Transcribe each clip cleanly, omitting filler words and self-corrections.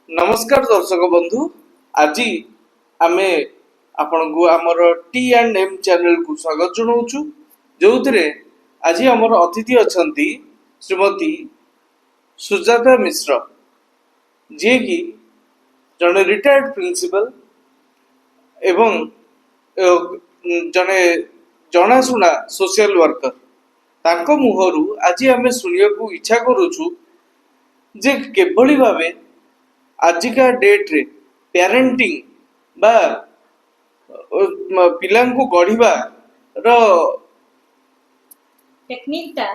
नमस्कार दर्शक बंधु। आज आमे आपण को आमर टी एंड एम चैनल को स्वागत जनाऊँ जो आज आमर अतिथि अच्छा श्रीमती सुजाता मिश्र जी कि जड़े रिटायर्ड प्रिंसिपल एवं जड़े जनाशुना सोशल वर्कर तांको मुहरु आज आमे सुनिया को इच्छा करूछु जे केभली भावे आजिका डेट रे पेरेंटिंग बा पिलांको गढ़िबा रो टेक्निक टा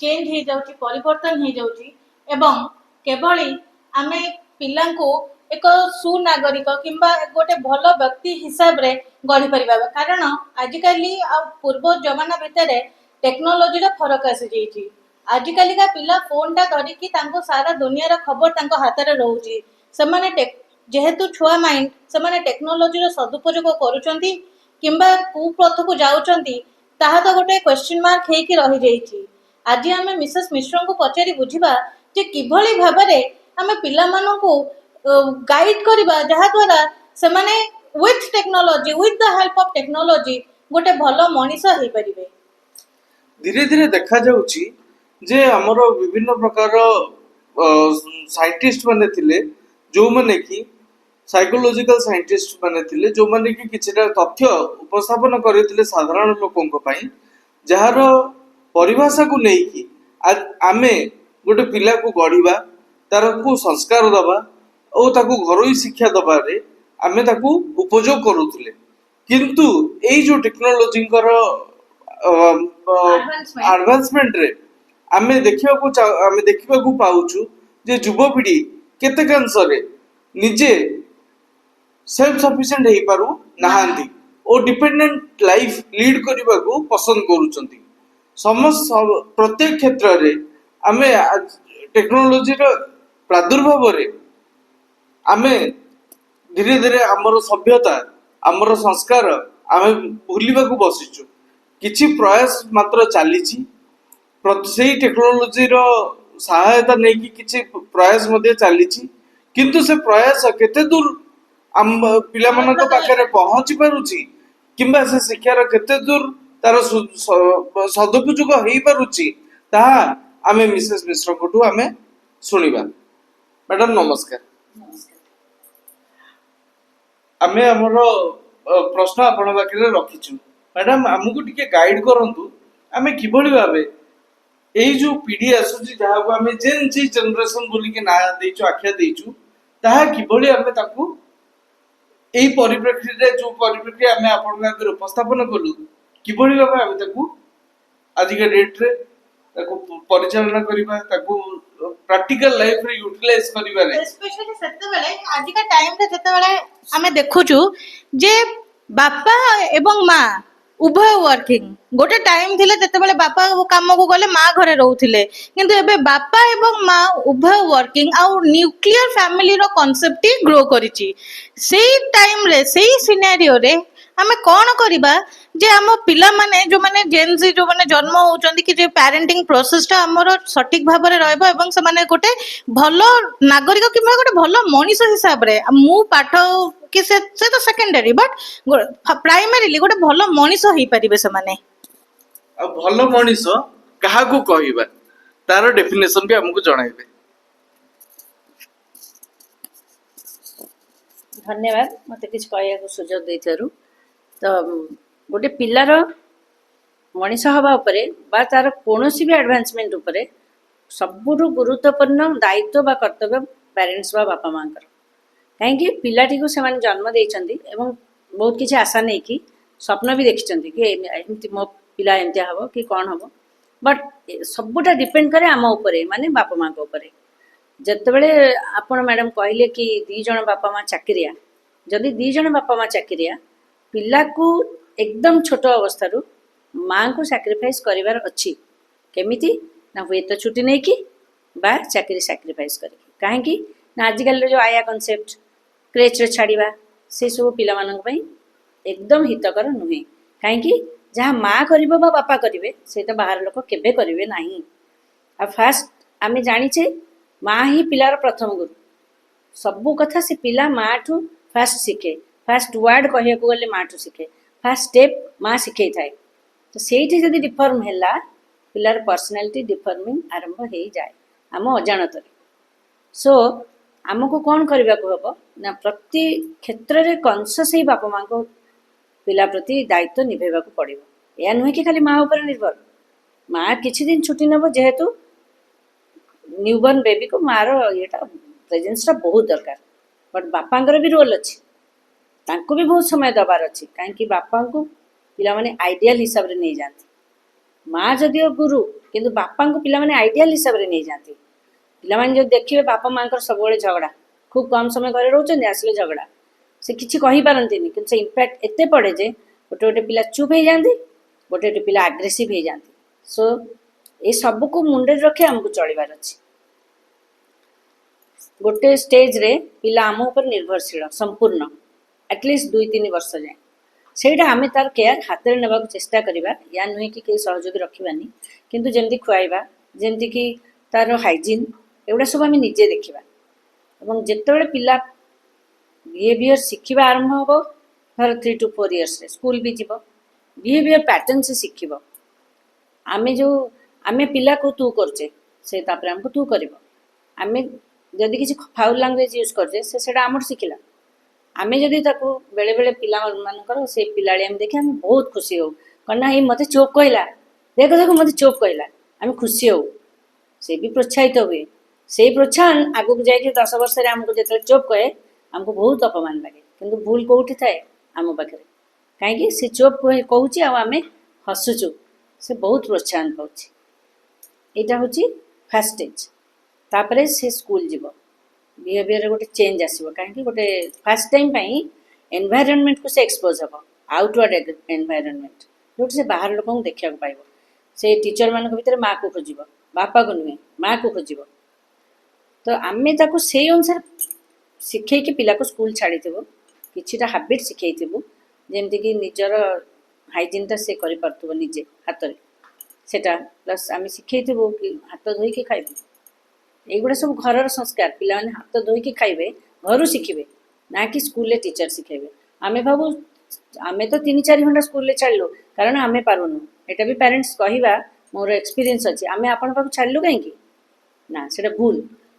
चेंज हो जाउची परिवर्तन हो जाउची एवं केवली आमे पिलांको एक सुनागरिक किंबा गोटे भल व्यक्ति हिसाब रे गढ़ी परिबा कारण आजिकाली आ पूर्व जमाना भितर टेक्नोलोजी रो फरक आसी जाइची। आजिकाली का पिला फोन टा धरिकी तांको सारा दुनिया रा खबर तांको हाथ रे रहउची सेमाने जेहेतु छुआ माइंड सेमाने टेक्नोलोजी रो सदुपयोग करूचंती किंबा कुपथ को जाउचंती ताहा तो गोटे क्वेश्चन मार्क हेकी रही जाइची। आज आमे मिसेस मिश्र को पचारि बुझिबा जे किभली भाबरे आमे पिला मानो को गाइड करबा जहा द्वारा सेमाने with technology with the help of technology गोटे भलो मनीष हेई परिबे। धीरे धीरे देखा जाउची जे हमर विभिन्न प्रकार साइंटिस्ट माने थिले जो माने कि साइकोलॉजिकल साइंटिस्ट माने थिले जो माने कि किछटा तथ्य उपस्थापन करथिले साधारण लोकन को पई जहार परिभाषा को नै कि आज आमे गोटे पिला को गढ़िबा तार को संस्कार दबा ओ ताकू घरोई शिक्षा दबा रे आमे ताकू उपयोग करूथिले किंतु एई जो टेक्नोलॉजी कर एडवांसमेंट रे आमे देखा पाऊछु जे युवपीढ़ी केतेकांशरे निजे सेल्फ सफिशिएंट हेई पारु नाहांती ओ डिपेंडेंट लाइफ लीड करबा को पसंद करूचंती। समस्त प्रत्येक क्षेत्र रे आमे टेक्नोलॉजी रो प्रादुर्भाव रे आमे धीरे धीरे हमर सभ्यता हमर संस्कार आमे भूलिबा को बसिचु किछि प्रयास मात्र चलीछि से टेक्नोलॉजी रो सहायता नहीं कि किछि प्रयास मध्य चलीछि किंतु से प्रयास केते दूर हम पिला मन को पाखरे पहुंची पारुछि किंबा से शिक्षार केते दूर तार सदुपयोग हेई पारुछि ताहा आमे मिसेस मिश्र कोठू आमे सुनिबा। मैडम नमस्कार। आमे हमरो प्रश्न आपण बाकरे रखिछु। मैडम हमकु टिके गाइड करंतु आमे किभली भाबे एई जो पीढ़ी आसुची जहा को आमे जेन जी जनरेशन बोली के ना देइछु आख्या देइछु ताहा किभली आमे ताकू एई परिप्रेक्षी रे जो परिप्रेक्षी आमे आपन आगे उपस्थापन करू किभली भाबे आमे ताकू आज के डेट रे ताकू परिचालन करिबा ताकू प्रैक्टिकल लाइफ रे यूटिलाइज करिबा रे स्पेशली सेते बेले आज का टाइम रे सेते बेले आमे देखुछु जे बापा एवं माँ उभय वर्किंग गोटे टाइम थिले जते बेले बापा काम को गले माँ घरे रहउथिले किंतु एबे बापा एवं माँ उभय वर्किंग आ न्यूक्लियर फैमिली रो कांसेप्ट ही ग्रो करिछि। सेई टाइम रे सेई सिनेरियो रे आमे कोन करिबा जे हम पिला माने जो माने जेनजी जो माने जन्म होउचंदी कि जे पेरेंटिंग प्रोसेस टा हमरो सटीक भाबरे रहबो एवं से माने गोटे भलो नागरिक किबा गोटे भलो मनीष हिसाब रे मु पाठ कि से तो सेकेंडरी बट प्राइमरीली गोटे भलो मनीष हेई परिबे से माने आ भलो मनीष काहा को कहिबा तार डेफिनेशन भी हमकु जणाइबे। धन्यवाद मते किछ कहया को सुजोग दैथारु। तो गोटे पिलार मनीष हवा उपरे बा तार कोनोसी भी एडवांसमेंट उपरे सबुठु गुरुत्वपूर्ण दायित्व बा कर्तव्य पेरेंट्स बा बापा मां कर कहीं पिलाटी को से जन्म देइछंती एवं बहुत किसी आशा नहीं कि स्वप्न भी देखिछंती कि एमती मो पिला एमती हबो कि कौन हबो बट सबुटा डिपेंड करे आम उपरे माने बापा मां को उपरे। जतबेले आपण मैडम कहले कि दी जण बापा मां चाकरिया जदि दी जण बापा मां चाकरिया पिला को एकदम छोट अवस्था माँ को सैक्रिफाइस करिवार अच्छी केमिति ना हुए तो छुट्टी नहीं कि बा चाकरी सैक्रिफाइस करके कहीं ना आजिकल जो आया कॉन्सेप्ट क्रेच रे छाड़िबा से सब पिला मानन पई एकदम हितकर नुहे कहीं जहाँ माँ करिबो बा बापा करिवे से तो बाहर लोक केबे करिवे नाही। आ फास्ट आमे जानिछे माँ ही पिलार प्रथम गुरु ସବୁ କଥା ସେ ପିଲା ମାଠୁ ଫାଷ୍ଟ ଶିଖେ। ଫାଷ୍ଟ ୱାର୍ଡ କହିବାକୁ ଗଲେ ମାଠୁ ଶିଖେ, ଫାଷ୍ଟ ଷ୍ଟେପ୍ ମା ଶିଖେଇଥାଏ। ତ ସେଇଠି ଯଦି ଡିଫର୍ମ ହେଲା, ପିଲାର ପର୍ସନାଲିଟି ଡିଫର୍ମିଂ ଆରମ୍ଭ ହେଇଯାଏ ଆମ ଅଜାଣତରେ। ସୋ ଆମକୁ କ'ଣ କରିବାକୁ ହେବ ନା ପ୍ରତି କ୍ଷେତ୍ରରେ କନସିୟସ୍ ହେଇ ବାପା ମାଆଙ୍କ ପିଲା ପ୍ରତି ଦାୟିତ୍ୱ ନିଭେଇବାକୁ ପଡ଼ିବ। ଏହା ନୁହେଁ କି ଖାଲି ମା ଉପରେ ନିର୍ଭର। ମା କିଛି ଦିନ ଛୁଟି ନେବ, ଯେହେତୁ ନ୍ୟୁବର୍ନ ବେବିକୁ ମାର ଇଏଟା ପ୍ରେଜେନ୍ସଟା ବହୁତ ଦରକାର। ବଟ୍ ବାପାଙ୍କର ବି ରୋଲ୍ ଅଛି, ତାଙ୍କୁ ବି ବହୁତ ସମୟ ଦେବାର ଅଛି। କାହିଁକି ବାପାଙ୍କୁ ପିଲାମାନେ ଆଇଡ଼ିଆଲ ହିସାବରେ ନେଇଯାଆନ୍ତି। ମା ଯଦିଓ ଗୁରୁ, କିନ୍ତୁ ବାପାଙ୍କୁ ପିଲାମାନେ ଆଇଡ଼ିଆଲ ହିସାବରେ ନେଇଯାଆନ୍ତି। ପିଲାମାନେ ଯଦି ଦେଖିବେ ବାପା ମାଆଙ୍କର ସବୁବେଳେ ଝଗଡ଼ା, ଖୁବ୍ କମ୍ ସମୟ ଘରେ ରହୁଛନ୍ତି, ଆସିଲେ ଝଗଡ଼ା, ସେ କିଛି କହିପାରନ୍ତିନି, କିନ୍ତୁ ସେ ଇମ୍ପାକ୍ଟ ଏତେ ପଡ଼େ ଯେ ଗୋଟେ ଗୋଟେ ପିଲା ଚୁପ୍ ହେଇଯାଆନ୍ତି, ଗୋଟେ ଗୋଟେ ପିଲା ଆଗ୍ରେସିଭ୍ ହେଇଯାଆନ୍ତି। ସୋ ଏ ସବୁକୁ ମୁଣ୍ଡରେ ରଖି ଆମକୁ ଚଳିବାର ଅଛି। ଗୋଟେ ଷ୍ଟେଜ୍ରେ ପିଲା ଆମ ଉପରେ ନିର୍ଭରଶୀଳ ସମ୍ପୂର୍ଣ୍ଣ, ଆଟଲିଷ୍ଟ 2-3 ବର୍ଷ ଯାଏଁ। ସେଇଟା ଆମେ ତାର କେୟାର ହାତରେ ନେବାକୁ ଚେଷ୍ଟା କରିବା। ୟା ନୁହେଁ କି କେହି ସହଯୋଗୀ ରଖିବାନି, କିନ୍ତୁ ଯେମିତି ଖୁଆଇବା, ଯେମିତିକି ତାର ହାଇଜିନ୍, ଏଗୁଡ଼ା ସବୁ ଆମେ ନିଜେ ଦେଖିବା। ଏବଂ ଯେତେବେଳେ ପିଲା ବିହେଭିୟର ଶିଖିବା ଆରମ୍ଭ ହେବ, ଧର 3 to 4 ଇୟର୍ସରେ ସ୍କୁଲ ବି ଯିବ, ବିହେଭିୟର ପ୍ୟାଟର୍ନ ସେ ଶିଖିବ। ଆମେ ପିଲାକୁ ତୁ କରୁଛେ, ସେ ତାପରେ ଆମକୁ ତୁ କରିବ। ଆମେ ଯଦି କିଛି ଫାଉଲ ଲାଙ୍ଗୁଏଜ ୟୁଜ୍ କରୁଛେ, ସେ ସେଇଟା ଆମଠୁ ଶିଖିଲା। ଆମେ ଯଦି ତାକୁ ବେଳେବେଳେ ପିଲାମାନଙ୍କର ସେ ପିଲାଳିଆମି ଦେଖି ଆମେ ବହୁତ ଖୁସି ହଉ, କ'ଣ ନା ଏଇ ମୋତେ ଚୁପ୍ କହିଲା, ଦେଖ ମୋତେ ଚୁପ୍ କହିଲା, ଆମେ ଖୁସି ହଉ, ସେ ବି ପ୍ରୋତ୍ସାହିତ ହୁଏ। ସେଇ ପ୍ରୋତ୍ସାହନ ଆଗକୁ ଯାଇକି 10 ବର୍ଷରେ ଆମକୁ ଯେତେବେଳେ ଚୁପ୍ କହେ, ଆମକୁ ବହୁତ ଅପମାନ ଲାଗେ। କିନ୍ତୁ ଭୁଲ କେଉଁଠି ଥାଏ? ଆମ ପାଖରେ। କାହିଁକି ସେ ଚୁପ୍ କହୁଛି ଆଉ ଆମେ ହସୁଛୁ, ସେ ବହୁତ ପ୍ରୋତ୍ସାହନ ପାଉଛି। ଏଇଟା ହେଉଛି ଫାର୍ଷ୍ଟ ଷ୍ଟେଜ୍। ତାପରେ ସେ ସ୍କୁଲ ଯିବ, ବିହେଭିୟରରେ ଗୋଟେ ଚେଞ୍ଜ ଆସିବ। କାହିଁକି? ଗୋଟେ ଫାର୍ଷ୍ଟ ଟାଇମ୍ ପାଇଁ ଏନଭାଇରନମେଣ୍ଟକୁ ସେ ଏକ୍ସପୋଜ୍ ହେବ, ଆଉଟୱାର୍ଡ ଏନଭାଇରନମେଣ୍ଟ, ଯେଉଁଠି ସେ ବାହାର ଲୋକଙ୍କୁ ଦେଖିବାକୁ ପାଇବ। ସେ ଟିଚରମାନଙ୍କ ଭିତରେ ମାଆକୁ ଖୋଜିବ, ବାପାକୁ ନୁହେଁ, ମାଆକୁ ଖୋଜିବ। ତ ଆମେ ତାକୁ ସେଇ ଅନୁସାରେ ଶିଖେଇକି ପିଲାକୁ ସ୍କୁଲ ଛାଡ଼ିଥିବୁ, କିଛିଟା ହାବିଟ୍ ଶିଖେଇଥିବୁ, ଯେମିତିକି ନିଜର ହାଇଜିନ୍ଟା ସେ କରିପାରୁଥିବ ନିଜେ ହାତରେ। ସେଟା ପ୍ଲସ୍ ଆମେ ଶିଖେଇଥିବୁ କି ହାତ ଧୋଇକି ଖାଇବୁ। এইগুଡ଼ା ସବୁ ଘରର ସଂସ୍କାର। ପିଲାମାନେ ହାତ ଧୋଇକି ଖାଇବେ, ଘରୁ ଶିଖିବେ, ନା କି ସ୍କୁଲରେ ଟିଚର ଶିଖେଇବେ। ଆମେ ଭାବୁ ଆମେ ତ 3-4 ଘଣ୍ଟା ସ୍କୁଲରେ ଛାଡ଼ିଲୁ କାରଣ ଆମେ ପାରୁନୁ। ଏଇଟା ବି ପ୍ୟାରେଣ୍ଟସ୍ କହିବା ମୋର ଏକ୍ସପିରିଏନ୍ସ ଅଛି, ଆମେ ଆପଣଙ୍କ ପାଖକୁ ଛାଡ଼ିଲୁ କାହିଁକି? ନା, ସେଇଟା ଭୁଲ।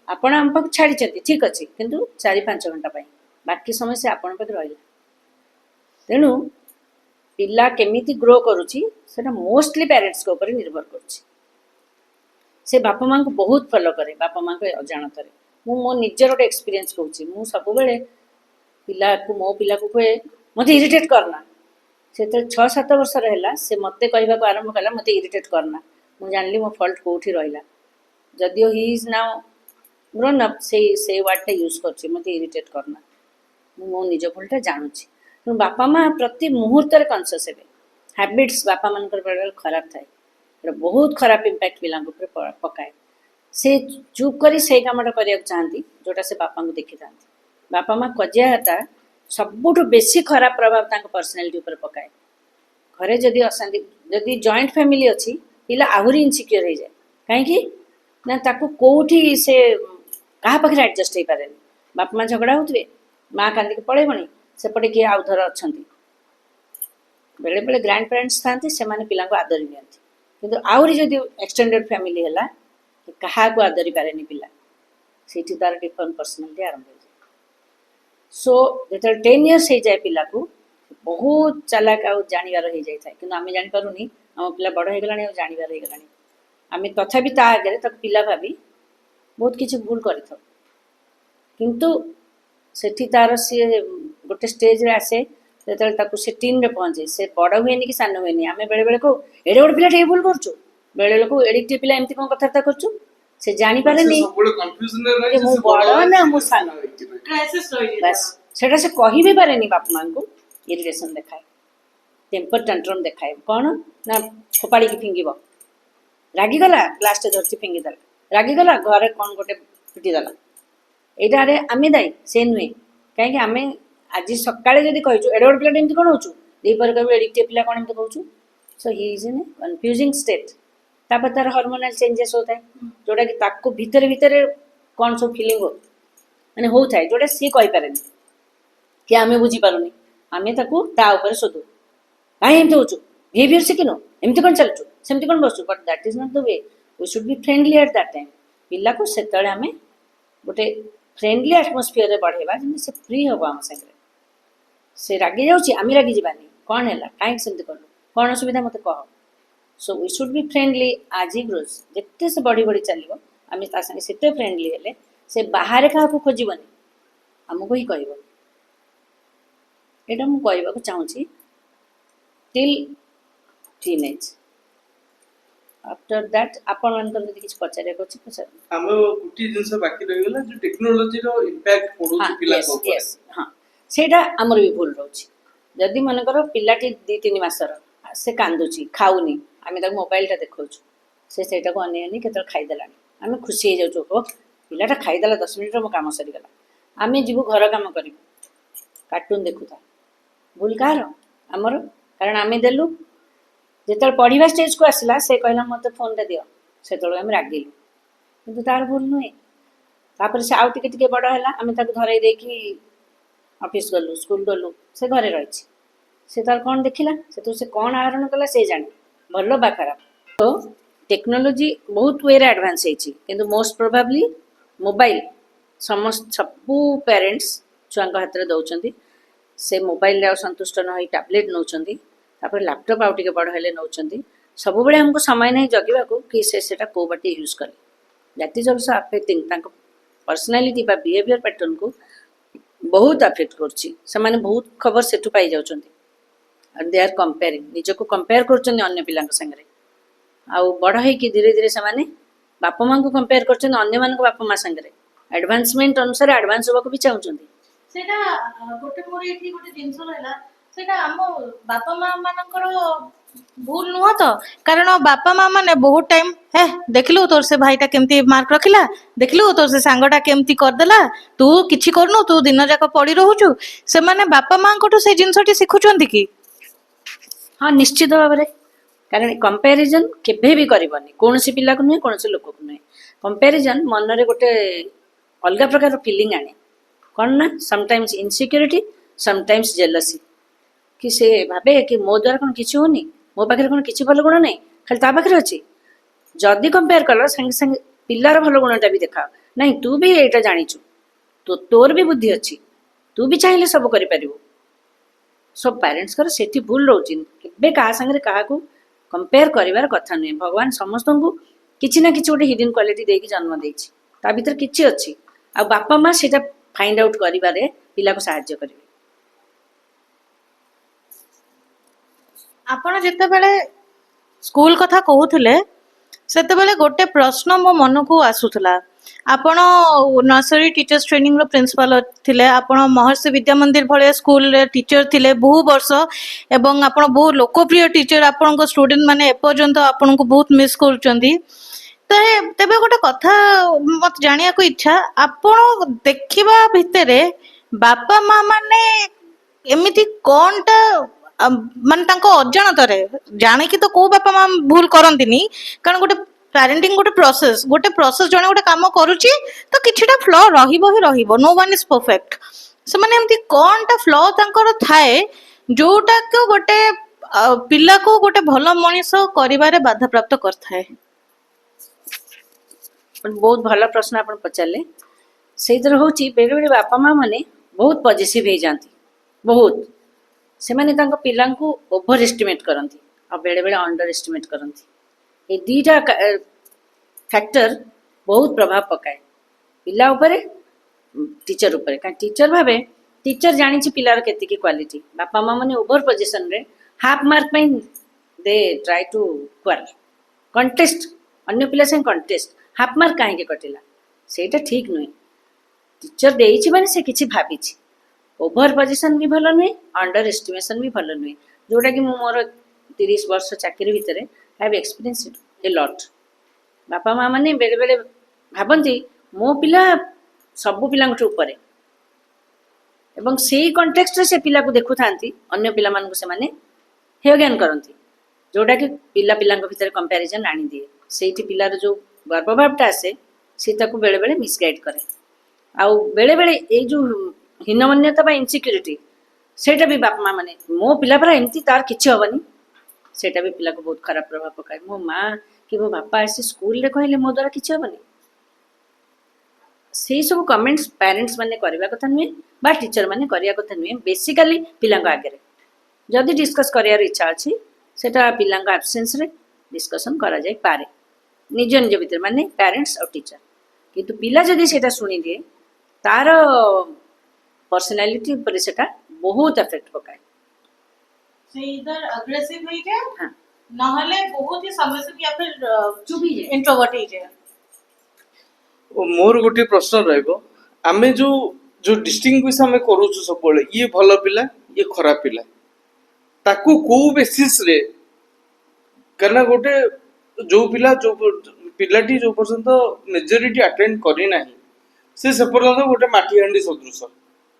ଆପଣ ଆମ ପାଖକୁ ଛାଡ଼ିଛନ୍ତି ଠିକ୍ ଅଛି, କିନ୍ତୁ 4-5 ଘଣ୍ଟା ପାଇଁ, ବାକି ସମୟ ସେ ଆପଣଙ୍କ ପାଖରେ ରହିଲା। ତେଣୁ ପିଲା କେମିତି ଗ୍ରୋ କରୁଛି ସେଟା ମୋଷ୍ଟଲି ପ୍ୟାରେଣ୍ଟସ୍ଙ୍କ ଉପରେ ନିର୍ଭର କରୁଛି। ସେ ବାପା ମାଆଙ୍କୁ ବହୁତ ଫଲୋ କରେ, ବାପା ମାଆଙ୍କ ଅଜାଣତରେ। ମୁଁ ମୋ ନିଜର ଗୋଟେ ଏକ୍ସପିରିଏନ୍ସ କହୁଛି। ମୁଁ ସବୁବେଳେ ମୋ ପିଲାକୁ କୁହେ, ମୋତେ ଇରିଟେଟ୍ କରନା। ସେତେବେଳେ 6-7 ବର୍ଷର ହେଲା, ସେ ମୋତେ କହିବାକୁ ଆରମ୍ଭ କଲା, ମୋତେ ଇରିଟେଟ୍ କରନା। ମୁଁ ଜାଣିଲି ମୋ ଫଲ୍ଟ କେଉଁଠି ରହିଲା। ଯଦିଓ he is now grown up, ସେଇ ୱାର୍ଡ଼ଟା ୟୁଜ୍ କରୁଛି, ମୋତେ ଇରିଟେଟ୍ କରନା। ମୁଁ ମୋ ନିଜ ଭୁଲଟା ଜାଣୁଛି। ତେଣୁ ବାପା ମାଆ ପ୍ରତି ମୁହୂର୍ତ୍ତରେ କନସିୟସ୍ ହେବେ। ହ୍ୟାବିଟ୍ସ ବାପାମାନଙ୍କର ବେଳେବେଳେ ଖରାପ ଥାଏ, ଏଇଟା ବହୁତ ଖରାପ ଇମ୍ପାକ୍ଟ ପିଲାଙ୍କ ଉପରେ ପକାଏ। ସେ ଚୁପ୍ କରି ସେଇ କାମଟା କରିବାକୁ ଚାହାନ୍ତି ଯେଉଁଟା ସେ ବାପାଙ୍କୁ ଦେଖିଥାନ୍ତି। ବାପା ମାଆ କଜିଆଟା ସବୁଠୁ ବେଶୀ ଖରାପ ପ୍ରଭାବ ତାଙ୍କ ପର୍ସନାଲିଟି ଉପରେ ପକାଏ। ଘରେ ଯଦି ଅଶାନ୍ତି, ଯଦି ଜଏଣ୍ଟ ଫ୍ୟାମିଲି ଅଛି, ପିଲା ଆହୁରି ଇନସିକ୍ୟୁର ହେଇଯାଏ। କାହିଁକି ନା ତାକୁ କେଉଁଠି ସେ କାହା ପାଖରେ ଆଡ଼ଜଷ୍ଟ ହେଇପାରେନି। ବାପା ମାଆ ଝଗଡ଼ା ହେଉଥିବେ, ମାଆ କାନ୍ଦିକି ପଳେଇବଣି, ସେପଟେ କିଏ ଆଉ ଧର ଅଛନ୍ତି। ବେଳେବେଳେ ଗ୍ରାଣ୍ଡ ପ୍ୟାରେଣ୍ଟସ୍ ଥାନ୍ତି, ସେମାନେ ପିଲାଙ୍କୁ ଆଦରି ନିଅନ୍ତି। କିନ୍ତୁ ଆହୁରି ଯଦି ଏକ୍ସଟେଣ୍ଡେଡ଼ ଫ୍ୟାମିଲି ହେଲା, କାହାକୁ ଆଦରି ପାରେନି ପିଲା। ସେଇଠି ତାର ଡିଫରେଣ୍ଟ ପର୍ସନାଲିଟି ଆରମ୍ଭ ହେଇଯାଏ। ସୋ ଯେତେବେଳେ 10 ଇୟର୍ସ ହେଇଯାଏ ପିଲାକୁ, ବହୁତ ଚାଲାକ ଆଉ ଜାଣିବାର ହେଇଯାଇଥାଏ। କିନ୍ତୁ ଆମେ ଜାଣିପାରୁନି ଆମ ପିଲା ବଡ଼ ହେଇଗଲାଣି ଆଉ ଜାଣିବାର ହେଇଗଲାଣି। ଆମେ ତଥାପି ତା ଆଗରେ ତାକୁ ପିଲା ଭାବି ବହୁତ କିଛି ଭୁଲ କରିଥାଉ। କିନ୍ତୁ ସେଠି ତାର ସିଏ ଗୋଟେ ଷ୍ଟେଜ୍ରେ ଆସେ, ଯେତେବେଳେ ତାକୁ ସେ ଟିନ୍ରେ ପହଞ୍ଚେ, ସେ ବଡ଼ ହୁଏନି କି ସାନ ହୁଏନି। ଆମେ ବେଳେବେଳେ କହୁ ଏଡ଼େ ବଡ଼ ପିଲା ଟିକେ ଭୁଲ କରୁଛୁ, ବେଳେବେଳେ କହୁ ଏଡ଼ିଟିଏ ପିଲା ଏମିତି କ'ଣ କଥାବାର୍ତ୍ତା କରୁଛୁ। ସେ ଜାଣିପାରେନି ଯେ ମୁଁ ବଡ଼ ନା ମୁଁ ସାନ। ବାସ୍, ସେଟା ସେ କହି ବି ପାରେନି। ବାପା ମାଆଙ୍କୁ ଇରିଟେସନ୍ ଦେଖାଏ, ଟେମ୍ପର ଟାଣ୍ଟ୍ରମ୍ ଦେଖାଏ। କ'ଣ ନା ଫୋପାଡ଼ିକି ଫିଙ୍ଗିବ, ରାଗିଗଲା ଗ୍ଲାସ୍ଟେ ଧରିଛି ଫିଙ୍ଗିଦେଲା, ରାଗିଗଲା ଘରେ କ'ଣ ଗୋଟେ ପିଟିଦେଲା। ଏଇଟାରେ ଆମେ ଦାୟୀ, ସେ ନୁହେଁ। କାହିଁକି ଆମେ ଆଜି ସକାଳେ ଯଦି କହିଛୁ ଏଡ଼େ ବଡ଼ ପିଲାଟା ଏମିତି କ'ଣ ହେଉଛୁ, ଦ୍ୱିପହରେ କହିବୁ ଏଡ଼ିଟିଏ ପିଲା କ'ଣ ଏମିତି କହୁଛୁ। So he is in a confusing state. ତାପରେ ତାର ହରମୋନାଲ ଚେଞ୍ଜେସ୍ ହେଉଥାଏ, ଯେଉଁଟାକି ତାକୁ ଭିତରେ ଭିତରେ କ'ଣ ସବୁ ଫିଲିଂ ହଉ। ମାନେ ହଉଥାଏ ଯୋଉଟା ସିଏ କହିପାରେନି କି ଆମେ ବୁଝିପାରୁନି, ଆମେ ତାକୁ ତା ଉପରେ ଶୋଧୁ, କାହିଁ ଏମିତି ହଉଛୁ, ବିହେଭିୟର ଶିଖିନୁ, ଏମିତି କ'ଣ ଚାଲୁଛୁ, ସେମିତି କ'ଣ ବସୁଛୁ, but that is not the way. We should be friendly at that time. ପିଲାକୁ ସେତେବେଳେ ଆମେ ଗୋଟେ ଫ୍ରେଣ୍ଡଲି ଆଟମୋସ୍ଫିୟରରେ ବଢ଼େଇବା, ଯେମିତି ସେ ଫ୍ରି ହବ ଆମ ସାଙ୍ଗରେ। ସେ ରାଗି ଯାଉଛି, ଆମେ ରାଗି ଯିବାନି, କ'ଣ ହେଲା, କାହିଁକି ସେମିତି କଲୁ, କ'ଣ ଅସୁବିଧା ମୋତେ କହ। Show we should be friendly ଆଜ୍ ହି ଗ୍ରୋଜ୍। ଯେତେ ସେ ବଢ଼ି ବଢ଼ି ଚାଲିବ ଆମେ ତା ସାଙ୍ଗେ ସେତେ ଫ୍ରେଣ୍ଡଲି ହେଲେ ସେ ବାହାରେ କାହାକୁ ଖୋଜିବନି, ଆମକୁ ହିଁ କହିବ। ଏଇଟା ମୁଁ କହିବାକୁ ଚାହୁଁଛି ଟିଲ୍ ଟିନେଜ୍। ଆଫ୍ଟର ଦ୍ୟାଟ୍ ଆପଣମାନଙ୍କର ଯଦି କିଛି ପଚାରିବାକୁ ଅଛି ପଚାରନ୍ତୁ। ଆମ ଗୋଟିଏ ଜିନିଷ ବାକି ରହିଗଲା, ଯୋଉ ଟେକ୍ନୋଲୋଜିର ଇମ୍ପାକ୍ଟ ପଡୁଛି ପିଲାଙ୍କ ଉପରେ। ହଁ, ସେଇଟା ଆମର ବି ଭୁଲ ରହୁଛି। ଯଦି ମନେକର ପିଲାଟି 2-3 ମାସର, ସେ କାନ୍ଦୁଛି, ଖାଉନି, ଆମେ ତାକୁ ମୋବାଇଲଟା ଦେଖାଉଛୁ, ସେ ସେଇଟାକୁ ଅନେଇ ଅନେଇ କେତେବେଳେ ଖାଇଦେଲାଣି, ଆମେ ଖୁସି ହେଇଯାଉଛୁ, ଓ ପିଲାଟା ଖାଇଦେଲା, 10 ମିନିଟ୍ରେ ମୋ କାମ ସରିଗଲା। ଆମେ ଯିବୁ ଘର କାମ କରିବୁ, କାର୍ଟୁନ୍ ଦେଖୁଥା। ଭୁଲ କାହାର? ଆମର। କାରଣ ଆମେ ଦେଲୁ। ଯେତେବେଳେ ପଢ଼ିବା ଷ୍ଟେଜକୁ ଆସିଲା, ସେ କହିଲା ମୋତେ ଫୋନ୍ଟା ଦିଅ, ସେତେବେଳେ ଆମେ ରାଗିଲୁ, କିନ୍ତୁ ତାର ଭୁଲ ନୁହେଁ। ତାପରେ ସେ ଆଉ ଟିକେ ଟିକେ ବଡ଼ ହେଲା, ଆମେ ତାକୁ ଧରେଇ ଦେଇକି ଅଫିସ୍ ଗଲୁ, ସ୍କୁଲ ଗଲୁ, ସେ ଘରେ ରହିଛି, ସେ ତାର କ'ଣ ଦେଖିଲା, ସେଥିରୁ ସେ କ'ଣ ଆହରଣ କଲା ସେ ଜାଣେ, ଭଲ ବା ଖରାପ। ତ ଟେକ୍ନୋଲୋଜି ବହୁତ ୱେରେ ଆଡ଼ଭାନ୍ସ ହେଇଛି, କିନ୍ତୁ ମୋଷ୍ଟ ପ୍ରୋବାବଲି ମୋବାଇଲ ସବୁ ପ୍ୟାରେଣ୍ଟସ୍ ଛୁଆଙ୍କ ହାତରେ ଦେଉଛନ୍ତି। ସେ ମୋବାଇଲରେ ଆଉ ସନ୍ତୁଷ୍ଟ ନ ହୋଇ ଟ୍ୟାବଲେଟ୍ ନେଉଛନ୍ତି, ତାପରେ ଲ୍ୟାପଟପ୍ ଆଉ ଟିକେ ବଡ଼ ହେଲେ ନେଉଛନ୍ତି। ସବୁବେଳେ ଆମକୁ ସମୟ ନାହିଁ ଜଗିବାକୁ କି ସେ ସେଇଟା କେଉଁ ବାଟେ ୟୁଜ୍ କଲେ। ଦ୍ୟାଟ୍ ଇଜ୍ ଅଲସୋ ଆଫେକ୍ଟିଂ ତାଙ୍କ ପର୍ସନାଲିଟି ବା ବିହେଭିୟର ପ୍ୟାଟର୍ନକୁ ବହୁତ ଆଫେକ୍ଟ କରୁଛି। ସେମାନେ ବହୁତ ଖବର ସେଠୁ ପାଇଯାଉଛନ୍ତି, ଆଣ୍ଡ ଦେ ଆର୍ କମ୍ପେୟାରିଂ, ନିଜକୁ କମ୍ପେୟାର କରୁଛନ୍ତି ଅନ୍ୟ ପିଲାଙ୍କ ସାଙ୍ଗରେ। ଆଉ ବଡ଼ ହେଇକି ଧୀରେ ଧୀରେ ସେମାନେ ବାପା ମାଆଙ୍କୁ କମ୍ପେୟାର କରୁଛନ୍ତି ଅନ୍ୟମାନଙ୍କ ବାପା ମାଆ ସାଙ୍ଗରେ। ଆଡ଼ଭାନ୍ସମେଣ୍ଟ ଅନୁସାରେ ଆଡ଼ଭାନ୍ସ ହେବାକୁ ବି ଚାହୁଁଛନ୍ତି। ସେଇଟା ଗୋଟେ ମୋର ଏଠି ଗୋଟେ ଜିନିଷ ରହିଲା, ସେଇଟା ଆମ ବାପା ମା ମାନଙ୍କର ଭୁଲ ନୁହଁ ତ। କାରଣ ବାପା ମା ମାନେ ବହୁତ ଟାଇମ ଦେଖିଲୁ ତୋର ସେ ଭାଇଟା କେମିତି ମାର୍କ ରଖିଲା, ଦେଖିଲୁ ତୋର ସେ ସାଙ୍ଗଟା କେମିତି କରିଦେଲା, ତୁ କିଛି କରୁନୁ, ତୁ ଦିନ ଯାକ ପଡି ରହୁଛୁ। ସେମାନେ ବାପା ମାଙ୍କଠୁ ସେ ଜିନିଷଟି ଶିଖୁଛନ୍ତି କି? ହଁ, ନିଶ୍ଚିତ ଭାବରେ। କାରଣ କମ୍ପାରିଜନ୍ କେବେ ବି କରିବନି, କୌଣସି ପିଲାକୁ ନୁହେଁ, କୌଣସି ଲୋକକୁ ନୁହେଁ। କମ୍ପାରିଜନ୍ ମନରେ ଗୋଟେ ଅଲଗା ପ୍ରକାର ଫିଲିଂ ଆଣେ। କ'ଣ ନା, ସମଟାଇମ୍ସ ଇନସିକ୍ୟୁରିଟି, ସମଟାଇମ୍ସ ଜେଲସି। କି ସେ ଭାବେ କି ମୋ ଦ୍ୱାରା କ'ଣ କିଛି ହେଉନି, ମୋ ପାଖରେ କ'ଣ କିଛି ଭଲ ଗୁଣ ନାହିଁ, ଖାଲି ତା ପାଖରେ ଅଛି। ଯଦି କମ୍ପେୟାର କଲ, ସାଙ୍ଗେ ସାଙ୍ଗେ ପିଲାର ଭଲ ଗୁଣଟା ବି ଦେଖାଅ, ନାଇଁ ତୁ ବି ଏଇଟା ଜାଣିଛୁ, ତୋର ବି ବୁଦ୍ଧି ଅଛି, ତୁ ବି ଚାହିଁଲେ ସବୁ କରିପାରିବୁ। ସବୁ ପ୍ୟାରେଣ୍ଟସ୍ଙ୍କର ସେଠି ଭୁଲ ରହୁଛି। କେବେ କାହା ସାଙ୍ଗରେ କାହାକୁ କମ୍ପେୟାର କରିବାର କଥା ନୁହେଁ। ଭଗବାନ ସମସ୍ତଙ୍କୁ କିଛି ନା କିଛି ଗୋଟେ ହିଡେନ୍ କ୍ୱାଲିଟି ଦେଇକି ଜନ୍ମ ଦେଇଛି, ତା ଭିତରେ କିଛି ଅଛି। ଆଉ ବାପା ମା ସେଇଟା ଫାଇଣ୍ଡ ଆଉଟ୍ କରିବାରେ ପିଲାକୁ ସାହାଯ୍ୟ କରିବେ। ଆପଣ ଯେତେବେଳେ ସ୍କୁଲ କଥା କହୁଥିଲେ, ସେତେବେଳେ ଗୋଟେ ପ୍ରଶ୍ନ ମୋ ମନକୁ ଆସୁଥିଲା। ଆପଣ ନର୍ସରୀ ଟିଚର୍ସ ଟ୍ରେନିଂର ପ୍ରିନ୍ସିପାଲ ଥିଲେ, ଆପଣ ମହର୍ଷି ବିଦ୍ୟା ମନ୍ଦିର ଭଳିଆ ସ୍କୁଲରେ ଟିଚର ଥିଲେ ବହୁ ବର୍ଷ, ଏବଂ ଆପଣ ବହୁ ଲୋକପ୍ରିୟ ଟିଚର। ଆପଣଙ୍କ ଷ୍ଟୁଡେଣ୍ଟ ମାନେ ଏପର୍ଯ୍ୟନ୍ତ ଆପଣଙ୍କୁ ବହୁତ ମିସ୍ କରୁଛନ୍ତି। ତେବେ ଗୋଟେ କଥା ମତେ ଜାଣିବାକୁ ଇଚ୍ଛା, ଆପଣ ଦେଖିବା ଭିତରେ ବାପା ମା ମାନେ ଏମିତି କଣଟା ମାନେ ତାଙ୍କ ଅଜାଣତରେ, ଜାଣିକି ତ କୋଉ ବାପା ମା ଭୁଲ କରନ୍ତିନି, କାରଣ ଗୋଟେ ପ୍ୟାରେଣ୍ଟିଂ ଗୋଟେ ପ୍ରୋସେସ ଜଣେ ଗୋଟେ କାମ କରୁଛି ତ କିଛିଟା ଫ୍ଲ ରହିବ ହିଁ ରହିବ, ନୋ ୱାନ୍ ଇଜ ପରଫେକ୍ଟ। ସେମାନେ ଏମିତି କଣଟା ଫ୍ଲ ତାଙ୍କର ଥାଏ ଯୋଉଟାକୁ ଗୋଟେ ପିଲାକୁ ଗୋଟେ ଭଲ ମଣିଷ କରିବାରେ ବାଧାପ୍ରାପ୍ତ କରିଥାଏ? ବହୁତ ଭଲ ପ୍ରଶ୍ନ ଆପଣ ପଚାରିଲେ। ସେଇଥିରେ ହେଉଛି ବେଳେବେଳେ ବାପା ମା ମାନେ ବହୁତ ପଜେସିଭ୍ ହେଇଯାଆନ୍ତି। ବହୁତ ସେମାନେ ତାଙ୍କ ପିଲାଙ୍କୁ ଓଭର ଏଷ୍ଟିମେଟ୍ କରନ୍ତି ଆଉ ବେଳେବେଳେ ଅଣ୍ଡର ଏଷ୍ଟିମେଟ୍ କରନ୍ତି। ଏ ଦୁଇଟା ଫ୍ୟାକ୍ଟର ବହୁତ ପ୍ରଭାବ ପକାଏ ପିଲା ଉପରେ, ଟିଚର ଉପରେ। କାରଣ ଟିଚର ଭାବେ ଟିଚର ଜାଣିଛି ପିଲାର କେତିକି କ୍ୱାଲିଟି। ବାପା ମା ମାନେ ଓଭର ପୋଜିସନରେ ହାଫ୍ ମାର୍କ ପାଇଁ ଦେ ଟ୍ରାଏ ଟୁ କ୍ୱାଲ କଣ୍ଟେଷ୍ଟ, ଅନ୍ୟ ପିଲା ସାଙ୍ଗେ କଣ୍ଟେଷ୍ଟ, ହାଫ୍ ମାର୍କ କାହିଁକି କଟିଲା, ସେଇଟା ଠିକ୍ ନୁହେଁ। ଟିଚର ଦେଇଛି ମାନେ ସେ କିଛି ଭାବିଛି। ଓଭର ପୋଜିସନ୍ ବି ଭଲ ନୁହେଁ, ଅଣ୍ଡର ଏଷ୍ଟିମେସନ୍ ବି ଭଲ ନୁହେଁ, ଯେଉଁଟାକି ମୁଁ ମୋର 30 ବର୍ଷ ଚାକିରି ଭିତରେ ହାଭ୍ ଏକ୍ସପିରିଏନ୍ସ ଏ ଲଟ୍। ବାପା ମା ମାନେ ବେଳେବେଳେ ଭାବନ୍ତି ମୋ ପିଲା ସବୁ ପିଲାଙ୍କଠୁ ଉପରେ, ଏବଂ ସେଇ କଣ୍ଟେକ୍ସଟରେ ସେ ପିଲାକୁ ଦେଖୁଥାନ୍ତି, ଅନ୍ୟ ପିଲାମାନଙ୍କୁ ସେମାନେ ହେୟ ଜ୍ଞାନ କରନ୍ତି, ଯେଉଁଟାକି ପିଲାଙ୍କ ଭିତରେ କମ୍ପାରିଜନ୍ ଆଣିଦିଏ। ସେଇଠି ପିଲାର ଯେଉଁ ଗର୍ଭଭାବଟା ଆସେ ସେ ତାକୁ ବେଳେବେଳେ ମିସଗାଇଡ୍ କରେ। ଆଉ ବେଳେବେଳେ ଏଇ ଯେଉଁ ହୀନମନ୍ୟତା ବା ଇନସିକ୍ୟୁରିଟି ସେଇଟା ବି ବାପା ମା ମାନେ ମୋ ପିଲା ପରା ଏମିତି ତାର କିଛି ହବନି ସେଇଟା ବି ପିଲାକୁ ବହୁତ ଖରାପ ପ୍ରଭାବ ପକାଏ। ମୋ ମା କି ମୋ ବାପା ଆସି ସ୍କୁଲରେ କହିଲେ ମୋ ଦ୍ୱାରା କିଛି ହବନି, ସେଇ ସବୁ କମେଣ୍ଟସ୍ ପ୍ୟାରେଣ୍ଟସ୍ ମାନେ କରିବା କଥା ନୁହେଁ ବା ଟିଚର ମାନେ କରିବା କଥା ନୁହେଁ ବେସିକାଲି ପିଲାଙ୍କ ଆଗରେ। ଯଦି ଡିସ୍କସ୍ କରିବାର ଇଚ୍ଛା ଅଛି ସେଟା ପିଲାଙ୍କ ଆବସେନ୍ସରେ ଡିସ୍କସନ୍ କରାଯାଇପାରେ ନିଜ ନିଜ ଭିତରେ ମାନେ ପ୍ୟାରେଣ୍ଟସ୍ ଆଉ ଟିଚର। କିନ୍ତୁ ପିଲା ଯଦି ସେଇଟା ଶୁଣିଦିଏ ତାର ପର୍ସନାଲିଟି ଉପରେ ସେଟା ବହୁତ ଏଫେକ୍ଟ ପକାଏ। ସେ ଇଧର अग्रेसिव ହେଇଯାଏ ହଁ ନହେଲେ ବହୁତ ହି समस्या या फिर ଚୁପ୍ ହେଇଯାଏ। इंट्रोवर्ट ହେଇଯାଏ। ଓ ମୋର ଗୋଟିଏ ପ୍ରଶ୍ନ ରହିବ, ଆମେ ଯୋଉ ଡିଷ୍ଟିଂଗୁଇଶ ଆମେ କରୁଛୁ ସବୁବେଳେ ଇଏ ଭଲ ପିଲା ଇଏ ଖରାପ ପିଲା, ତାକୁ କୋଉ ବେସିସରେ? କାରଣ ଗୋଟେ ଯୋଉ ପିଲାଟି ଯୋଉ ପର୍ଯ୍ୟନ୍ତ ମେଜରିଟି ଆଟେଣ୍ଡ କରିନାହିଁ ସେ ପର୍ଯ୍ୟନ୍ତ ଗୋଟେ ମାଟି ହାଣ୍ଡି ସଦୃଶ,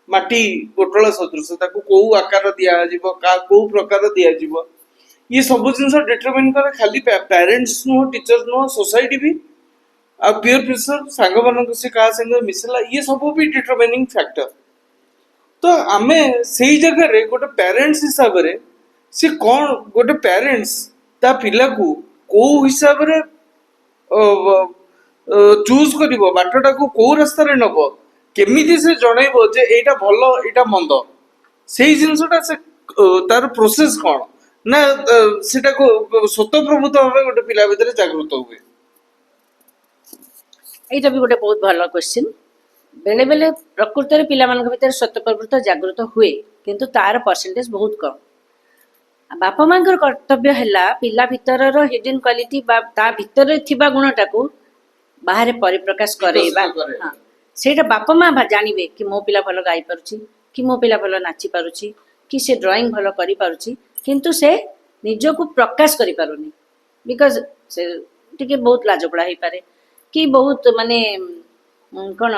ମାଟି ପୋଟଳ ସଦୃଶ, ତାକୁ କୋଉ ଆକାର ଦିଆଯିବ କୋଉ ପ୍ରକାର ଦିଆଯିବ ଇଏ ସବୁ ଜିନିଷ ଡିଟରମିନ କରେ ଖାଲି ପ୍ୟାରେଣ୍ଟସ୍ ନୁହଁ, ଟିଚର ନୁହଁ, ସୋସାଇଟି ବି, ଆଉ ପିୟର ପ୍ରେସର, ସାଙ୍ଗମାନଙ୍କ ସେ କାହା ସାଙ୍ଗେ ମିଶିଲା ଇଏ ସବୁ ବି ଡିଟରମିନିଂ ଫ୍ୟାକ୍ଟର। ତ ଆମେ ସେଇ ଜାଗାରେ ଗୋଟେ ପ୍ୟାରେଣ୍ଟସ୍ ହିସାବରେ ସେ କ'ଣ ଗୋଟେ ପ୍ୟାରେଣ୍ଟସ୍ ତା ପିଲାକୁ କୋଉ ହିସାବରେ ଚୁଜ୍ କରିବ, ବାଟଟାକୁ କୋଉ ରାସ୍ତାରେ ନବ, କେମିତି ସେ ଜଣେଇବ ଯେ ଏଇଟା ଭଲ ଏଇଟା ମନ୍ଦ, ସେଇ ଜିନିଷଟା ସେ ତାର ପ୍ରୋସେସ କ'ଣ ନା ସେଟାକୁ ସ୍ୱତଃପ୍ରବୃତ୍ତ ଭାବେ ଗୋଟେ ପିଲା ଭିତରେ ଜାଗୃତ ହୁଏ। এইটা ବି ଗୋଟେ ବହୁତ ଭଲ କ୍ୱେଶ୍ଚିନ୍। ବେଳେବେଳେ ପ୍ରକୃତରେ ପିଲାମାନଙ୍କ ଭିତରେ ସ୍ୱତଃପ୍ରବୃତ୍ତ ଜାଗୃତ ହୁଏ କିନ୍ତୁ ତାର ପରସେଣ୍ଟେଜ ବହୁତ କମ୍। ବାପା ମାଙ୍କର କର୍ତ୍ତବ୍ୟ ହେଲା ପିଲା ଭିତରର ହିଡେନ୍ କ୍ୱାଲିଟି ବା ତା ଭିତରେ ଥିବା ଗୁଣଟାକୁ ବାହାରେ ପରିପ୍ରକାଶ କରେଇବା। ବିକଶିତ କରେଇବା। ହଁ, ସେଇଟା ବାପା ମା ଜାଣିବେ କି ମୋ ପିଲା ଭଲ ଗାଇପାରୁଛି, କି ମୋ ପିଲା ଭଲ ନାଚି ପାରୁଛି, କି ସେ ଡ୍ରଇଂ ଭଲ କରିପାରୁଛି, କିନ୍ତୁ ସେ ନିଜକୁ ପ୍ରକାଶ କରିପାରୁନି ବିକଜ ସେ ଟିକେ ବହୁତ ଲାଜକୁଳା ହେଇପାରେ କି ବହୁତ ମାନେ କ'ଣ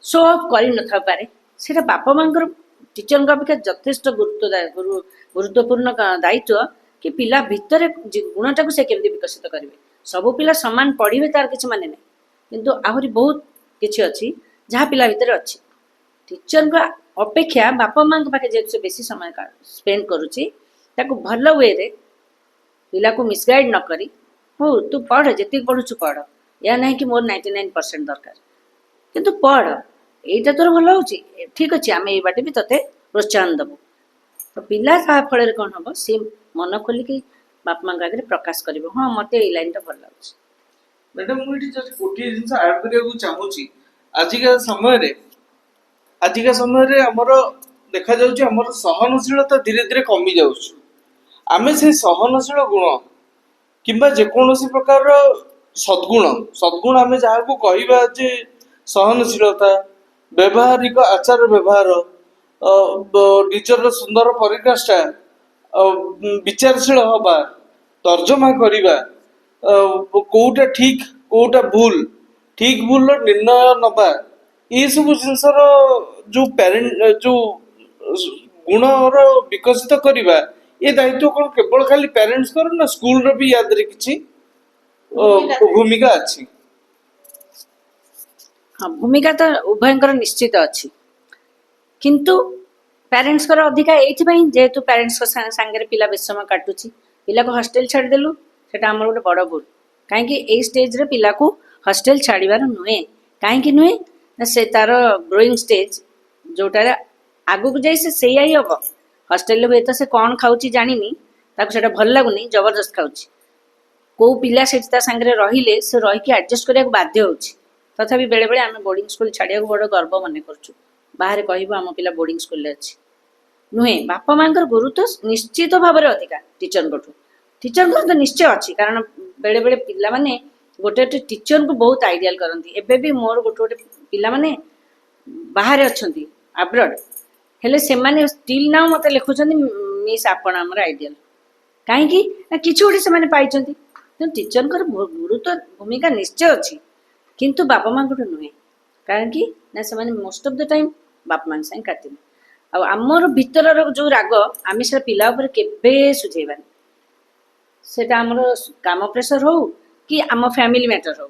ଶୋ ଅଫ୍ କରିନଥାଇପାରେ। ସେଇଟା ବାପା ମାଙ୍କର ଟିଚରଙ୍କ ଅପେକ୍ଷା ଯଥେଷ୍ଟ ଗୁରୁତ୍ୱପୂର୍ଣ୍ଣ ଦାୟିତ୍ୱ କି ପିଲା ଭିତରେ ଗୁଣଟାକୁ ସେ କେମିତି ବିକଶିତ କରିବେ। ସବୁ ପିଲା ସମାନ ପଢ଼ିବେ ତାର କିଛି ମାନେ ନାହିଁ, କିନ୍ତୁ ଆହୁରି ବହୁତ କିଛି ଅଛି ଯାହା ପିଲା ଭିତରେ ଅଛି। ଟିଚରଙ୍କ ଅପେକ୍ଷା ବାପା ମାଙ୍କ ପାଖେ ଯେହେତୁ ସେ ବେଶୀ ସମୟ ସ୍ପେଣ୍ଡ କରୁଛି ତାକୁ ଭଲ ୱେରେ ପିଲାକୁ ମିସଗାଇଡ୍ ନ କରି ହଉ ତୁ ପଢ଼ ଯେତିକି ପଢ଼ୁଛୁ ପଢ଼, ଏହା ନାହିଁ କି ମୋର 99% ଦରକାର, କିନ୍ତୁ ପଢ଼ ଏଇଟା ତୋର ଭଲ ହେଉଛି ଠିକ୍ ଅଛି ଆମେ ଏଇ ବାଟେ ବି ତତେ ପ୍ରୋତ୍ସାହନ ଦେବୁ। ତ ପିଲା ତା ଫଳରେ କ'ଣ ହେବ ସେ ମନ ଖୋଲିକି ବାପା ମାଙ୍କ ଆଗରେ ପ୍ରକାଶ କରିବ ହଁ ମୋତେ ଏଇ ଲାଇନଟା ଭଲ ଲାଗୁଛି। ମ୍ୟାଡାମ ମୁଁ ଏଠି just ଗୋଟିଏ ଜିନିଷ ଆଡ୍ କରିବାକୁ ଚାହୁଁଛି। ଆଜିକା ସମୟରେ ଆମର ଦେଖାଯାଉଛି ଆମର ସହନଶୀଳତା ଧୀରେ ଧୀରେ କମି ଯାଉଛି। ଆମେ ସେଇ ସହନଶୀଳ ଗୁଣ କିମ୍ବା ଯେକୌଣସି ପ୍ରକାରର ସଦ୍ଗୁଣ ଆମେ ଯାହାକୁ କହିବା ଯେ ସହନଶୀଳତା, ବ୍ୟବହାରିକ ଆଚାର ବ୍ୟବହାର, ନିଜର ସୁନ୍ଦର ପରିକାଷ୍ଠା, ବିଚାରଶୀଳ ହବା, ତର୍ଜମା କରିବା, କୋଉଟା ଠିକ କୋଉଟା ଭୁଲ, ଠିକ ଭୁଲର ନିର୍ଣ୍ଣୟ ନବା, ଏସବୁ ଜିନିଷର ଯୋଉ ଗୁଣର ବିକଶିତ କରିବା ଏ ଦାୟିତ୍ୱ କ'ଣ କେବଳ ଖାଲି ପ୍ୟାରେଣ୍ଟସ୍ଙ୍କର ନା ସ୍କୁଲର ବି ୟା ଦେହରେ କିଛି ଭୂମିକା ଅଛି? ହଁ, ଭୂମିକା ତ ଉଭୟଙ୍କର ନିଶ୍ଚିତ ଅଛି, କିନ୍ତୁ ପ୍ୟାରେଣ୍ଟସ୍ଙ୍କର ଅଧିକା ଏଇଥିପାଇଁ ଯେହେତୁ ପ୍ୟାରେଣ୍ଟସ୍ଙ୍କ ସାଙ୍ଗରେ ପିଲା ବେଶୀ ସମୟ କାଟୁଛି। ପିଲାକୁ ହଷ୍ଟେଲ ଛାଡ଼ିଦେଲୁ ସେଟା ଆମର ଗୋଟେ ବଡ଼ ଭୁଲ। କାହିଁକି ଏଇ ଷ୍ଟେଜରେ ପିଲାକୁ ହଷ୍ଟେଲ ଛାଡ଼ିବାର ନୁହେଁ। କାହିଁକି ନୁହେଁ ନା ସେ ତାର ଗ୍ରୋଇଂ ଷ୍ଟେଜ ଯେଉଁଟାରେ ଆଗକୁ ଯାଇ ସେ ସେଇଆ ହିଁ ହେବ। ହଷ୍ଟେଲରେ ହୁଏତ ସେ କ'ଣ ଖାଉଛି ଜାଣିନି, ତାକୁ ସେଇଟା ଭଲ ଲାଗୁନି ଜବରଦସ୍ତ ଖାଉଛି। କେଉଁ ପିଲା ସେଠି ତା ସାଙ୍ଗରେ ରହିଲେ ସେ ରହିକି ଆଡ଼ଜଷ୍ଟ କରିବାକୁ ବାଧ୍ୟ ହେଉଛି। ତଥାପି ବେଳେବେଳେ ଆମେ ବୋର୍ଡିଂ ସ୍କୁଲ ଛାଡ଼ିବାକୁ ବଡ଼ ଗର୍ବ ମନେ କରୁଛୁ, ବାହାରେ କହିବୁ ଆମ ପିଲା ବୋର୍ଡିଂ ସ୍କୁଲରେ ଅଛି। ନୁହେଁ, ବାପା ମାଙ୍କର ଗୁରୁତ୍ୱ ନିଶ୍ଚିତ ଭାବରେ ଅଧିକା ଟିଚରଙ୍କଠୁ। ଟିଚରଙ୍କର ତ ନିଶ୍ଚୟ ଅଛି, କାରଣ ବେଳେବେଳେ ପିଲାମାନେ ଗୋଟେ ଗୋଟେ ଟିଚରଙ୍କୁ ବହୁତ ଆଇଡିଆଲ କରନ୍ତି। ଏବେ ବି ମୋର ଗୋଟେ ପିଲାମାନେ ବାହାରେ ଅଛନ୍ତି ଆବ୍ରଡ, ହେଲେ ସେମାନେ ଷ୍ଟିଲ୍ ନାଉ ମୋତେ ଲେଖୁଛନ୍ତି ମିସ୍ ଆପଣ ଆମର ଆଇଡିଆଲ। କାହିଁକି ନା କିଛି ଗୋଟେ ସେମାନେ ପାଇଛନ୍ତି। ତେଣୁ ଟିଚରଙ୍କର ଗୁରୁତ୍ୱ ଭୂମିକା ନିଶ୍ଚୟ ଅଛି, କିନ୍ତୁ ବାପା ମାଙ୍କଠୁ ନୁହେଁ। କାହିଁକି ନା ସେମାନେ ମୋଷ୍ଟ ଅଫ୍ ଦ ଟାଇମ୍ ବାପା ମାଙ୍କ ସାଙ୍ଗେ କାଟିବେ। ଆଉ ଆମର ଭିତରର ଯୋଉ ରାଗ ଆମେ ସେଟା ପିଲା ଉପରେ କେବେ ସୁଝେଇବାନି। ସେଟା ଆମର କାମ ପ୍ରେସର ହଉ କି ଆମ ଫ୍ୟାମିଲି ମ୍ୟାଟର ହଉ,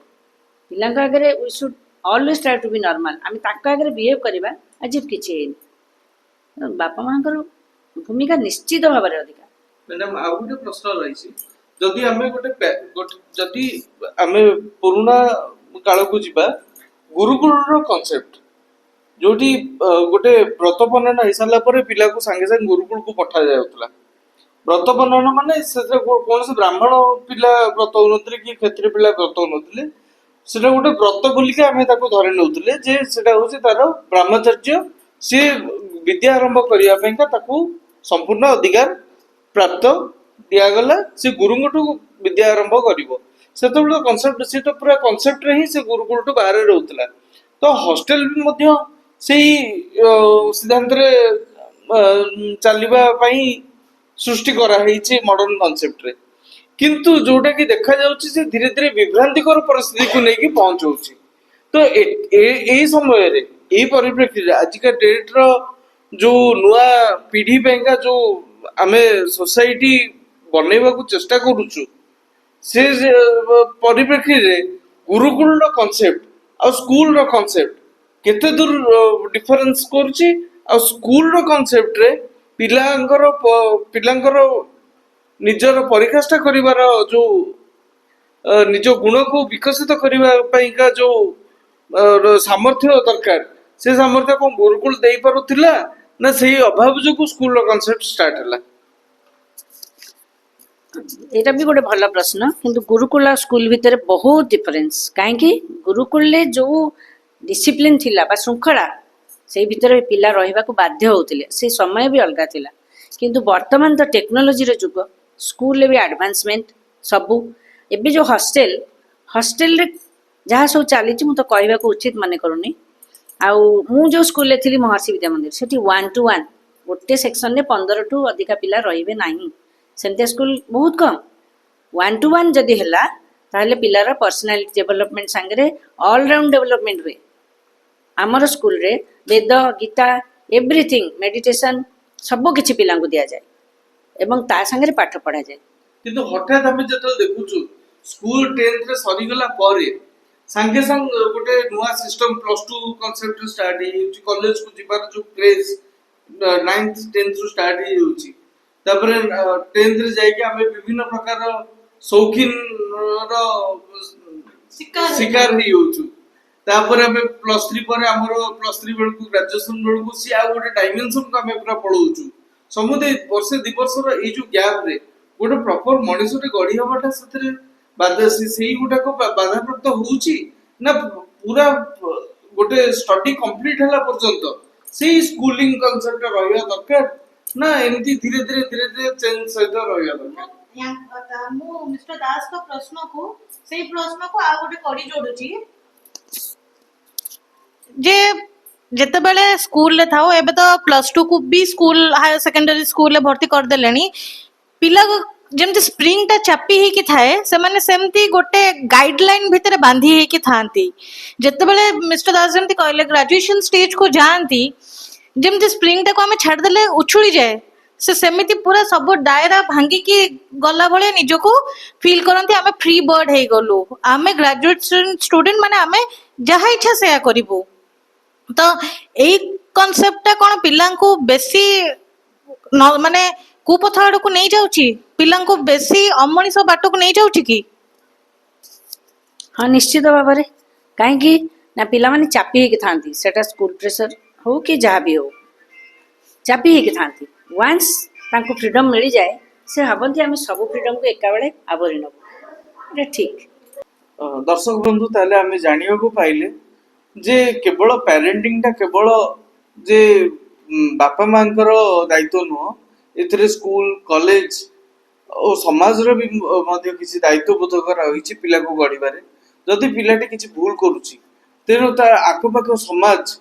ପିଲାଙ୍କ ଆଗରେ we should always try to be normal. आम ताक आगे बिहेव करवा आज किसी बापा माँ भूमिका निश्चित भाव में अधिका। मैडम आ गोटे प्रश्न रही जदि आमे जदि आमे पुराना काल को जीवा गुरुकुल रो कांसेप्ट जोटी गोटे व्रत वर्णन हो सारा पर पिला को सांगे सांगे गुरुकुल को पठा जाउतला। व्रत वर्णन माने कौन से ब्राह्मण पिला व्रत होनथिले कि क्षत्रिय पिला व्रत होनथिले सेटा गोटे व्रत बोलिके आमे ताको धरे नउतले जे सेटा होचे तार ब्रह्मचर्य से विद्या आरंभ करिया पेंका ताको संपूर्ण अधिकार प्राप्त दियागला से गुरुंगठू विद्या आरंभ करिवो सेतबेले कांसेप्ट से तो पूरा कांसेप्ट रे ही से गुरुकुल टू बाहर रहउतला। तो हॉस्टल भी मध्य सेही सिद्धांत रे चलिबा पई सृष्टि करा हेछि मॉडर्न कांसेप्ट रे किंतु जोटा कि देखा जाउछि से धीरे धीरे विभ्रांतिकर परिस्थिति को लेके पहुंचौछि। तो ए समय रे ए परिप्रेक्षी आज का डेट रो जो नुआ पीढ़ी पेंका जो आमे सोसाइटी बनैबा को चेष्टा करूछु से परिप्रेक्षी रे गुरुकुल रो कांसेप्ट और स्कूल रो कांसेप्ट केते दूर डिफरेंस करछि और स्कूल रो कांसेप्ट रे पिलांकर निजर परिकाष्ठा करिवार जो निज गुण को विकसित करबा पईका जो सामर्थ्य दरकार से सामर्थ्य को गुरुकुल देई पारुथिला ना सही अभाव जो स्कूल रो कांसेप्ट स्टार्ट हला। एटा भी गोटे भल प्रश्न किंतु गुरुकुल और स्कूल भितर बहुत डिफरेंस कहीं गुरुकुल जो डिसिप्लिन थिला बा श्रृंखला से भितर पिला रहिबा को बाध्य होतिले से समय भी अलगा थिला किंतु वर्तमान तो टेक्नोलोजी रे जुग स्कूल रे भी एडवांसमेंट सबू एबे जो हॉस्टल रे जहाँ सब चली मु तो कहबा को उचित माने करूनी आउ मु जो स्कूल रे थिली महर्षि विद्या मंदिर सेठी 1 to 1 गोटे सेक्शन रे 15 टू अधिका पिला रहिबे नाही सेंते स्कूल बहुत कम 1 to 1 जदि हैला ताहले पिलार पर्सनालिटी डेवलपमेंट संगे ऑल राउंड डेवलपमेंट हुए। आमर स्कूल रे वेद गीता एवरीथिंग मेडिटेशन सब किछि पिला को दिया जाए एवं ता संगे पाठ पढ़ा जाए किंतु हठात हम जतल देखुछु स्कूल 10th रे सरी गला पारे संगे संग गोटे नुआ सिस्टम +2 कांसेप्ट स्टार्ट हे कॉलेज को जिबार जो क्रेज 9th 10th रो स्टार्ट हे होची तापरे 10th रे जाय के हमें विभिन्न प्रकार शौकीन रो शिकार हे होछु तापरे हमें +3 पर हमरो +3 बेल को ग्रेजुएशन बेल को सी आ गोटे डायमेंशन को हमें पूरा पढौछु समुदे वर्ष 2 वर्ष रो ए जो गैप रे गोटे प्रॉपर मनुष्य रे गढी हबाटा सतरे बाधा से गुटा को बाधा प्राप्त होउची ना पूरा गोटे स्टडी कंप्लीट हला पर्यंत से स्कूलिंग कांसेप्ट रहया दरकार ना एमती धीरे धीरे चेंज सहित रहया दरकार। मु मिस्टर दास को प्रश्न को आ गोटे कड़ी जोडुची जे जेतेबेले स्कूल ले थाओ एबे तो +2 को भी स्कूल हायर सेकेंडरी स्कूल ले भर्ती कर देलेनी पिला जेमती स्प्रिंग टा चापी ही कि थाए से माने सेमती गोटे गाइडलाइन भितर बांधी ही कि थांती जेतेबेले मिस्टर दास जेमती कहले ग्रेजुएशन स्टेज को जानती जेमती स्प्रिंग टा को हमें छाड़ देले उछुली जाए से सेमिति पूरा सब दायरा भांगी की गला भले निज को फील करंती हमें फ्री बर्ड हे गलु हमें ग्रेजुएट स्टूडेंट माने हमें जहा इच्छा से करिवो तो एई कांसेप्ट टा कोन पिलां को बेसी माने कुपथ आड़ को नहीं जाउची पिलां को बेसी अमनिस बाट को नहीं जाउची कि हाँ निश्चित भाव में कहीं ना पिला माने चापी ही थांती सेटा स्कूल प्रेशर हो कि जहाँ भी हो चापी ही थांती वंस तांको फ्रीडम मिल जाए से भावती आम सब फ्रीडम को एका बेले आवरी नबू ठीक। दर्शक बंधु ताले आमे जानिया को पाइले जे केवल पेरेंटिंग टा केवल जे बापा मांकर दायित्व नुह एथरे स्कूल कॉलेज और समाज रो भी मध्य किसी दायित्व बोधक रही पिला को गढ़िबारे जदि पिलाटी किसी भूल करुची तेणु तार आखपाख समाज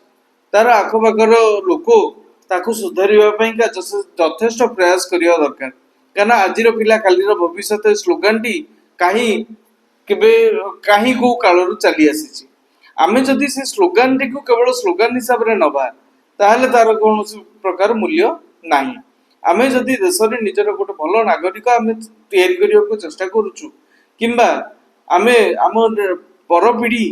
तार आखपाखर लोक ताकू सुधारिबा पई का यथेष्ट प्रयास करिया दरकार काना आजिर पिला कालीर भविष्य स्लोगान टी काहे केबे काहे को कालरू चली आसीची आमे जदि से स्लोगान टी को केवल स्लोगान हिसाब रे नबा ताहले तार कोनोसी प्रकार मूल्य नाही। आमे जदि देशरे निजर गोटे भल नागरिक आमे तैयारी करिया को चेष्टा करूछु किंबा आमे आम पर पीढ़ी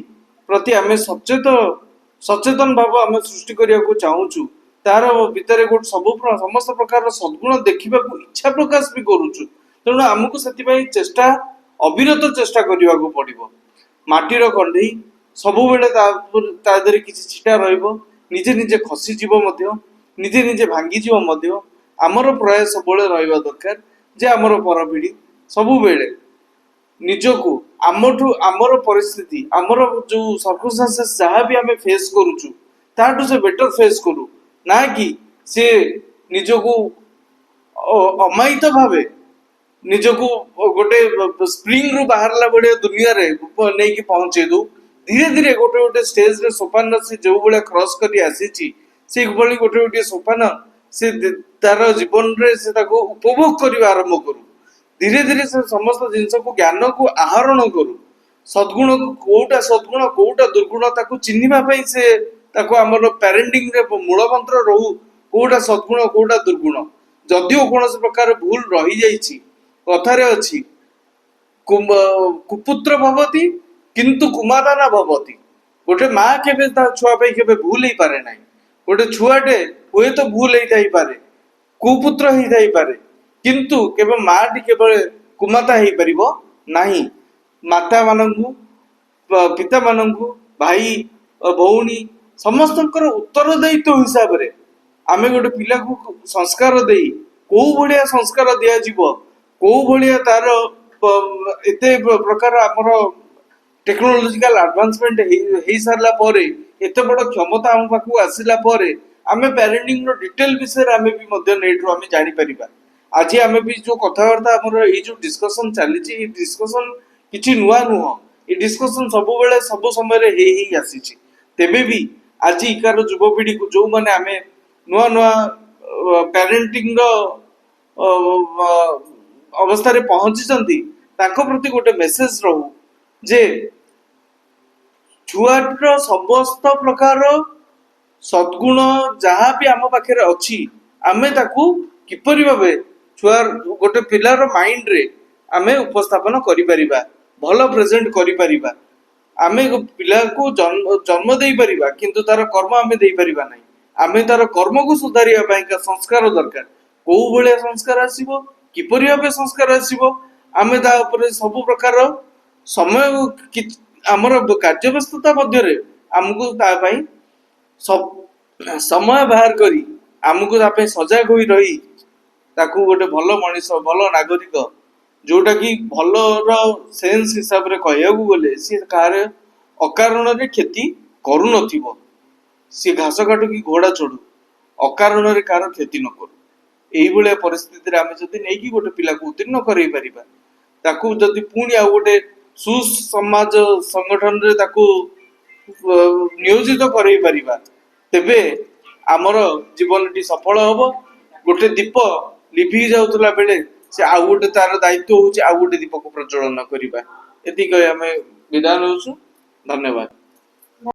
प्रति आमे सचेतन भाव आमे सृष्टि करिया चाहूचु तार भितर गोटे समस्त प्रकार सद्गुण देखा इच्छा प्रकाश भी करुचु तेणु आमको से चेष्टा अविरत चेष्टा करने को पड़ो माटीर कंढई सबु बेले ता देहरे किछि छिटा रहिबो निजे निजे खसीजीव निजे निजे भांगीजीव आमर प्रयास सबुबले रहिबा दरकार जे आमर परपीढ़ी सबु बेले निजको आमर परिस्थिति आमर जो सर्कमस्टांसेस जहाँ भी आमे फेस करूचु ताठू से बेटर फेस करू ना कि से निजको अमायित भावे निजको गोटे स्प्रिंग रु बाहरला बड़े दुनिया रे नहीं कि पहुंचे दू धीरे धीरे गोटे गोटे स्टेज रे सोपान से जो भाया क्रॉस करी आसीची से भली गोटे गोटे सोपान से तार जीवन रे से ताको उपभोग करबा आरंभ करू धीरे धीरे से समस्त जिनस को ज्ञान को आहरण करू सद्गुण कोटा दुर्गुण ताको चिन्हिबा पई से ताको हमर पेरेंटिंग रे मूल मंत्र रहू कोटा सद्गुण कोटा दुर्गुण जदिओ कौन प्रकार भूल रही जाइछि कथारे अछि कुपुत्र भवति किंतु कुमाता ना भवति गोटे माँ केबे ता छुआ पे केबे भूल ही पारे नाही गोटे छुआटे हुए तो भूल ही थाई पारे कुपुत्र ही थाई पारे किंतु केबे माटी केवल कुमाता ही परिबो नाही माता मानंगु पिता मानंगु भाई भौणी समस्तंकर उत्तरदायित्व हिसाब रे आमे गोटे पिला को संस्कार देई को भलिया संस्कार दिया जीवो को भलिया तार एते प्रकार हमर टेक्नोलॉजिकल एडवांसमेंट हे सारला परे एते बड़ क्षमता हम पाखु आसिला परे आमे पेरेंटिंग रो डिटेल विषय रे आमे भी मध्य नेट रो आमे जानि परिबा आज आमे भी जो कथावार्ता हमर ए जो डिस्कशन चलीची ए डिस्कशन किछि नुवा नुह ए डिस्कशन सब बेले सब समय रे हे आसीची तेबे भी आज इकार युवपीढ़ी को जो माने आमे नुआ नुआ पेरेंटिंग रो अवस्था रे पहुंची ताको प्रति गोटे मेसेज रहू जे छुआर समस्त प्रकार सद्गुण जहाँ भी आम पाखे अच्छी आमे ताकू किपरि भाबे छुआर गोटे पिलार माइंड रे आमे उपस्थापन करि परिबा भल प्रेजेंट करि परिबा आमे पिला को जन्म दे परिबा किंतु तार कर्म आमे दे परिबा नाही आमे तार कर्म को सुधारिया पई का संस्कार दरकार को भलिया संस्कार आसीबो किपरि भाबे संस्कार आसीबो आमे ता ऊपर सब प्रकार समय आमर कार्य व्यस्तता मध्य आमको सब समय बाहर करी आमको तापे सजग होई रही ताकू गोटे भल मनीष भल नागरिक जोटा कि भल सेंस हिसाब रे कहया गले सी कार अकारण रे क्षति करू नथिबो सी घास काटू कि घोड़ा चढ़ू अकारण रे कार क्षति न करू एई भलिया परिस्थिति रे आमे जदि नै कि गोटे पिला को उत्तीर्ण करै परिबा ताकू जदि पुणी आ गोटे सुसमाज संगठन रे ताकू नियोजित करै परिबा तेबे आमर जीवन टी सफल हबो गोटे दीप लिभि जाउतला बेले से आ गोटे तार दायित्व होउची आ गोटे दीप को प्रज्वलन करिबा एति कहि आमे विदाय होउछु धन्यवाद।